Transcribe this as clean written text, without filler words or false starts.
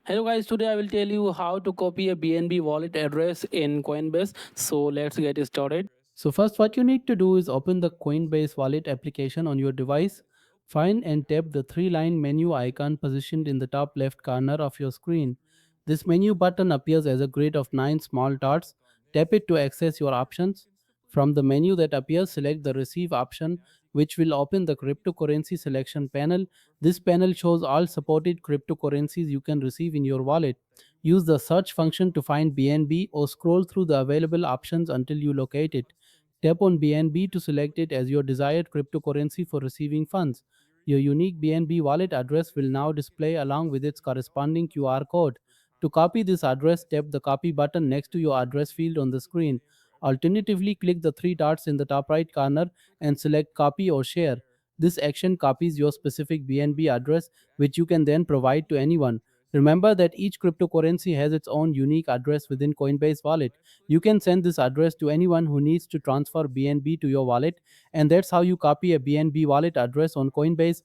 Hello guys, today I will tell you how to copy a BNB wallet address in Coinbase. So let's get started. So first what you need to do is open the Coinbase wallet application on your device. Find and tap the three-line menu icon positioned in the top left corner of your screen. This menu button appears as a grid of 9 small dots. Tap it to access your options. From the menu that appears, select the receive option, which will open the cryptocurrency selection panel. This panel shows all supported cryptocurrencies you can receive in your wallet. Use the search function to find BNB or scroll through the available options until you locate it. Tap on BNB to select it as your desired cryptocurrency for receiving funds. Your unique BNB wallet address will now display along with its corresponding QR code. To copy this address, tap the copy button next to your address field on the screen. Alternatively, click the three dots in the top right corner and select copy or share. This action copies your specific BNB address, which you can then provide to anyone. Remember that each cryptocurrency has its own unique address within Coinbase wallet. You can send this address to anyone who needs to transfer BNB to your wallet, and that's how you copy a BNB wallet address on Coinbase.